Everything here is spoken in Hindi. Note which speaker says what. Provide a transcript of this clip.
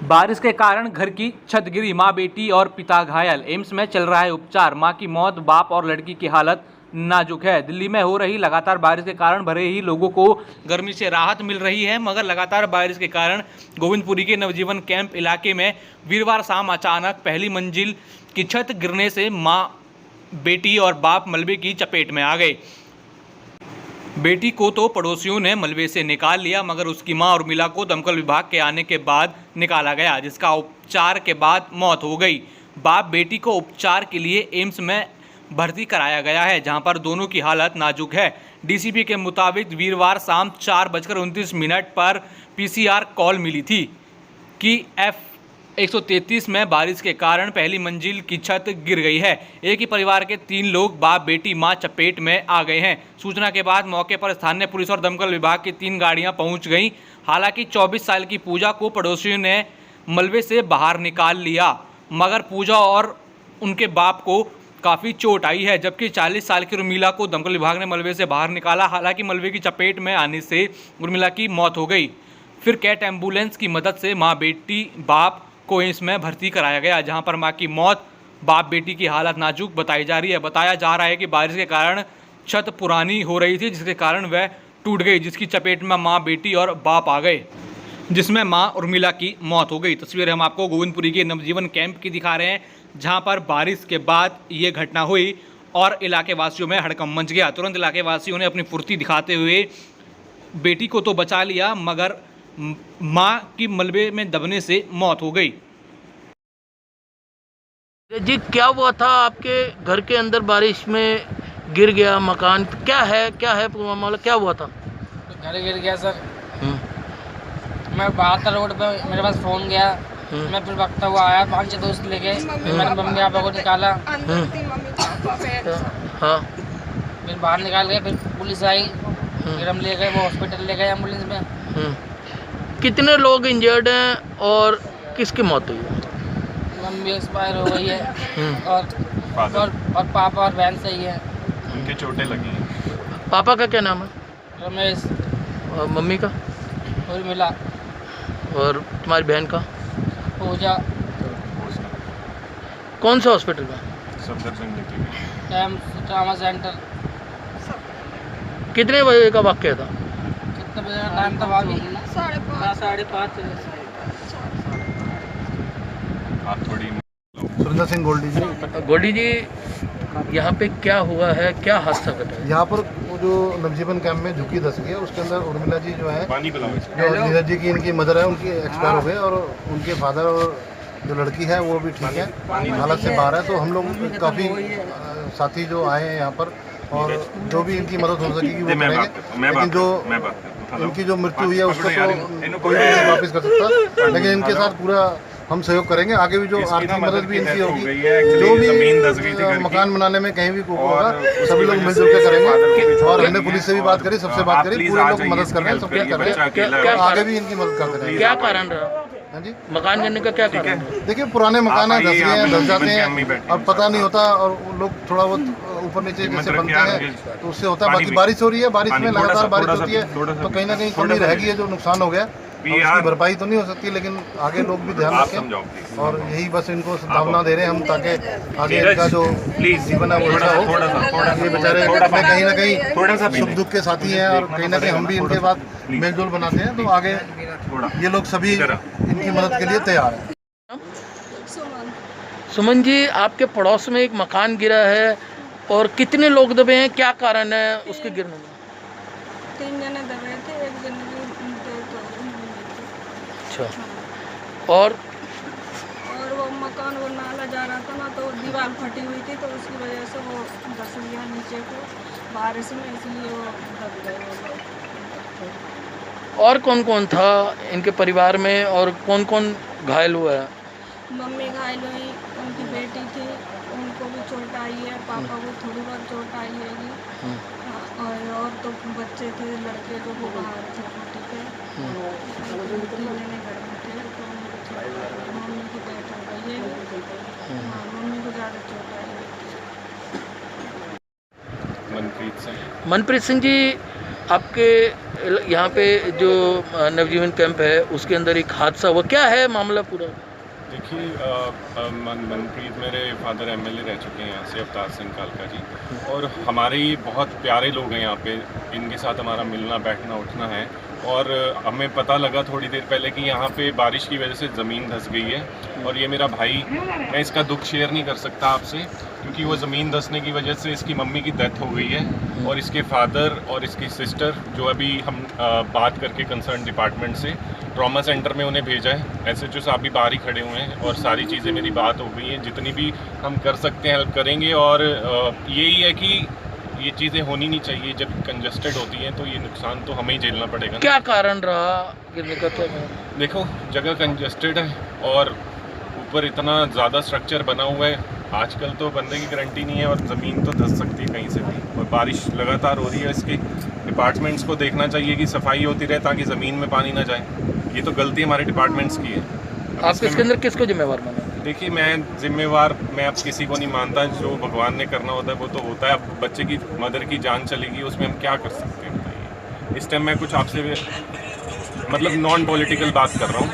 Speaker 1: बारिश के कारण घर की छत गिरी, मां बेटी और पिता घायल, एम्स में चल रहा है उपचार। मां की मौत, बाप और लड़की की हालत नाजुक है। दिल्ली में हो रही लगातार बारिश के कारण भले ही लोगों को गर्मी से राहत मिल रही है, मगर लगातार बारिश के कारण गोविंदपुरी के नवजीवन कैंप इलाके में वीरवार शाम अचानक पहली मंजिल की छत गिरने से मां, बेटी और बाप मलबे की चपेट में आ गए। बेटी को तो पड़ोसियों ने मलबे से निकाल लिया, मगर उसकी मां उर्मिला को दमकल विभाग के आने के बाद निकाला गया, जिसका उपचार के बाद मौत हो गई। बाप बेटी को उपचार के लिए एम्स में भर्ती कराया गया है, जहां पर दोनों की हालत नाजुक है। डीसीपी के मुताबिक वीरवार शाम 4:29 पर पीसीआर कॉल मिली थी कि F133 में बारिश के कारण पहली मंजिल की छत गिर गई है। एक ही परिवार के 3 लोग, बाप बेटी मां, चपेट में आ गए हैं। सूचना के बाद मौके पर स्थानीय पुलिस और दमकल विभाग की 3 गाड़ियां पहुंच गईं। हालांकि 24 साल की पूजा को पड़ोसियों ने मलबे से बाहर निकाल लिया, मगर पूजा और उनके बाप को काफ़ी चोट आई है, जबकि 40 साल की उर्मिला को दमकल विभाग ने मलबे से बाहर निकाला। हालांकि मलबे की चपेट में आने से उर्मिला की मौत हो गई। फिर कैट एम्बुलेंस की मदद से मां, बेटी, बाप को एम्स में भर्ती कराया गया, जहां पर मां की मौत, बाप बेटी की हालत नाजुक बताई जा रही है। बताया जा रहा है कि बारिश के कारण छत पुरानी हो रही थी, जिसके कारण वह टूट गई, जिसकी चपेट में मां, बेटी और बाप आ गए, जिसमें मां उर्मिला की मौत हो गई। तस्वीर हम आपको गोविंदपुरी के नवजीवन कैंप की दिखा रहे हैं, जहां पर बारिश के बाद ये घटना हुई और इलाके वासियों में हड़कंप मच गया। तुरंत इलाके वासियों ने अपनी फुर्ती दिखाते हुए बेटी को तो बचा लिया, मगर मां की मलबे में दबने से मौत हो गई।
Speaker 2: जी, क्या हुआ था आपके घर के अंदर? बारिश में गिर गया मकान, क्या है पूरा मामला, क्या हुआ था?
Speaker 3: घर गिर गया सर। मैं बाहर था रोड पे, मेरे पास फ़ोन गया। मैं फिर वक्त हुआ आया, 5-6 दोस्त लेके, फिर मैंने मम्मी पापा को निकाला।
Speaker 2: हाँ,
Speaker 3: फिर बाहर निकाल गए, फिर पुलिस आई, फिर हम ले गए, वो हॉस्पिटल ले गए एम्बुलेंस में।
Speaker 2: कितने लोग इंजर्ड हैं और किसकी मौत हुई है?
Speaker 3: मम्मी एक्सपायर हो गई है और पापा और बहन सही है,
Speaker 4: उनके चोटें लगी हैं।
Speaker 2: पापा का क्या नाम है?
Speaker 3: रमेश।
Speaker 2: और मम्मी का?
Speaker 3: उर्मिला।
Speaker 2: और तुम्हारी बहन का?
Speaker 3: पूजा।
Speaker 2: कौन से हॉस्पिटल में?
Speaker 4: सफदरजंग लेके गए।
Speaker 3: Trauma centre.
Speaker 2: कितने बजे का वाक़या था?
Speaker 3: कितने बजे का टाइम था भाभी? 5:30।
Speaker 4: आप थोड़ी
Speaker 5: सुरेंद्र सिंह गोल्डी जी।
Speaker 2: गोल्डी जी, यहाँ पे क्या हुआ है, क्या हादसा घटा है?
Speaker 5: यहाँ पर वो जो नवजीवन कैंप में झुकी धस गई है, उसके अंदर उर्मिला जी जो है,
Speaker 4: पानी पिलाओ।
Speaker 5: जो नीरज जी की इनकी मदर है, उनकी एक्सपायर हो गए और उनके फादर और जो लड़की है वो भी ठीक है, हालत से बाहर है। तो हम लोग काफ़ी साथी जो आए हैं यहाँ पर, और जो भी इनकी मदद हो सकेगी वो करेंगे। लेकिन जो इनकी जो मृत्यु हुई है उसको तो कोई नहीं वापस कर सकता, लेकिन इनके साथ पूरा हम सहयोग करेंगे। आगे भी जो आर्थिक मदद भी इनकी होगी, जो भी मकान बनाने में कहीं भी होगा, सभी लोग मिलजुल के करेंगे। और हमने पुलिस से भी बात करी, सबसे बात करी, पूरे लोग मदद कर रहे हैं, सब कुछ कर रहे हैं, आगे भी इनकी मदद करते रहेंगे।
Speaker 2: क्या कारण रहा?
Speaker 5: हाँ जी,
Speaker 2: मकान गिरने का क्या कारण?
Speaker 5: देखिए पुराने मकान है, धस गए हैं, धस जाते हैं और पता नहीं होता, और लोग थोड़ा बहुत ऊपर नीचे जैसे बनते हैं तो उससे होता है। बाकी बारिश हो रही है, बारिश में लगातार बारिश होती है तो कहीं ना कहीं कमी रहेगी है, जो नुकसान हो गया उसकी भरपाई तो नहीं हो सकती, लेकिन आगे लोग भी ध्यान रखें। और यही बस इनको सद्भावना दे रहे हैं हम, ताकि आगे इनका जो जीवन है वो अच्छा हो। ये बेचारे अपने कहीं ना कहीं सुख दुख के साथी हैं, और कहीं ना कहीं हम भी इनके बाद मेलजोल बनाते हैं, तो आगे ये लोग सभी इनकी मदद के लिए तैयार हैं।
Speaker 2: सुमन जी, आपके पड़ोस में एक मकान गिरा है और कितने लोग दबे हैं, क्या कारण है उसके गिरने में?
Speaker 6: 3 जने दबे थे, 1 जने की डेथ हो गई।
Speaker 2: अच्छा, और
Speaker 6: वो मकान, वो नाला जा रहा था ना, तो दीवार फटी हुई थी, तो उसकी वजह से वो धस गया नीचे को बारिश में, इसलिए वो दब गए वो लोग।
Speaker 2: और कौन कौन था इनके परिवार में और कौन कौन घायल हुआ है?
Speaker 6: मम्मी घायल हुई, उनकी बेटी थी, उनको भी चोट आई है, पापा को थोड़ी बहुत चोट आई है। और तो बच्चे थे, लड़के जो वो बाहर थे ड्यूटी पे, 3 जने घर में थे, तो उनको चोट आई। मम्मी की डेथ हो गई है। हाँ, मम्मी को ज़्यादा चोट आई है।
Speaker 4: मनप्रीत सिंह।
Speaker 2: मनप्रीत सिंह जी, आपके यहाँ पे जो नवजीवन कैंप है उसके अंदर एक हादसा हुआ, क्या है मामला पूरा?
Speaker 4: देखिए मनप्रीत मेरे फादर एमएलए रह चुके हैं यहाँ से, अवतार सिंह कालका जी, और हमारे ये बहुत प्यारे लोग हैं यहाँ पे, इनके साथ हमारा मिलना बैठना उठना है। और हमें पता लगा थोड़ी देर पहले कि यहाँ पे बारिश की वजह से ज़मीन धंस गई है, और ये मेरा भाई, मैं इसका दुख शेयर नहीं कर सकता आपसे, क्योंकि वो ज़मीन धंसने की वजह से इसकी मम्मी की डेथ हो गई है, और इसके फादर और इसकी सिस्टर, जो अभी हम बात करके कंसर्न डिपार्टमेंट से ट्रॉमा सेंटर में उन्हें भेजा है। एसएचओ साहब भी बाहर ही खड़े हुए हैं, और सारी चीज़ें मेरी बात हो गई हैं, जितनी भी हम कर सकते हैं हेल्प करेंगे। और यही है कि ये चीज़ें होनी नहीं चाहिए, जब कंजस्टेड होती हैं तो ये नुकसान तो हमें ही झेलना पड़ेगा।
Speaker 2: क्या कारण रहा गिरने का?
Speaker 4: देखो, जगह कंजस्टेड है और ऊपर इतना ज़्यादा स्ट्रक्चर बना हुआ है, आजकल तो बंदे की गारंटी नहीं है, और ज़मीन तो धंस सकती है कहीं से भी, और बारिश लगातार हो रही है। इसके डिपार्टमेंट्स को देखना चाहिए कि सफाई होती रहे ताकि ज़मीन में पानी ना जाए। ये तो गलती हमारे डिपार्टमेंट्स की है।
Speaker 2: आप इसके अंदर किसको जिम्मेवार माना?
Speaker 4: देखिए, मैं अब किसी को नहीं मानता, जो भगवान ने करना होता है वो तो होता है। अब बच्चे की मदर की जान चलेगी, उसमें हम क्या कर सकते हैं बताइए। इस टाइम मैं कुछ आपसे मतलब नॉन पॉलिटिकल बात कर रहा हूँ।